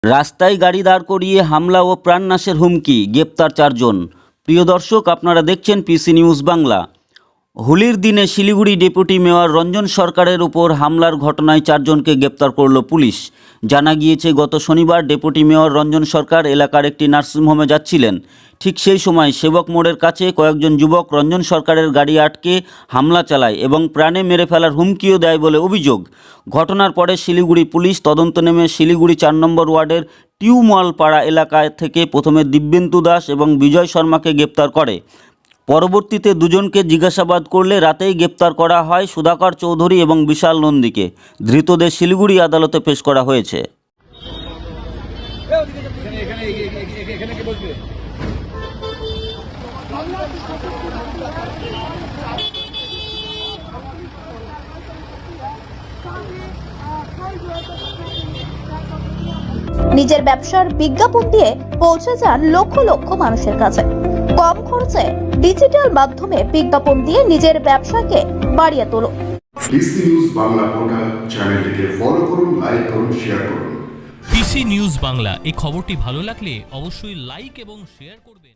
রাস্তায় গাড়ি দাঁড় করিয়ে হামলা ও প্রাণনাশের হুমকি, গ্রেপ্তার 4 জন। প্রিয় দর্শক, আপনারা দেখছেন পিসি নিউজ বাংলা। হোলির দিনে শিলিগুড়ি ডেপুটি মেয়র রঞ্জন সরকারের উপর হামলার ঘটনায় 4 জনকে গ্রেপ্তার করল পুলিশ। জানা গিয়েছে, গত শনিবার ডেপুটি মেয়র রঞ্জন সরকার এলাকার একটি নার্সিংহোমে যাচ্ছিলেন। ঠিক সেই সময় সেবক মোড়ের কাছে কয়েকজন যুবক রঞ্জন সরকারের গাড়ি আটকে হামলা চালায় এবং প্রাণে মেরে ফেলার হুমকিও দেয় বলে অভিযোগ। ঘটনার পরে শিলিগুড়ি পুলিশ তদন্ত নেমে শিলিগুড়ি 4 নম্বর ওয়ার্ডের টিউমলপাড়া এলাকায় থেকে প্রথমে দিব্যেন্দু দাস এবং বিজয় শর্মাকে গ্রেপ্তার করে। পরবর্তীতে দুজনকে জিজ্ঞাসাবাদ করলে রাতেই গ্রেপ্তার করা হয় সুধাকর চৌধুরী এবং বিশাল নন্দীকে। ধৃতদের শিলিগুড়ি আদালতে পেশ করা হয়েছে। নিজের ব্যবসার বিজ্ঞাপন দিয়ে পৌঁছে যান লক্ষ লক্ষ মানুষের কাছে। কম খরচে ডিজিটাল মাধ্যমে বিজ্ঞাপন দিয়ে নিজের ব্যবসাকে বাড়িয়ে তোলো। পিসি নিউজ বাংলা পোর্টাল চ্যানেলটিকে ফলো করুন, লাইক করুন, শেয়ার করুন। পিসি নিউজ বাংলা, এই খবরটি ভালো লাগলে অবশ্যই লাইক এবং শেয়ার করবেন।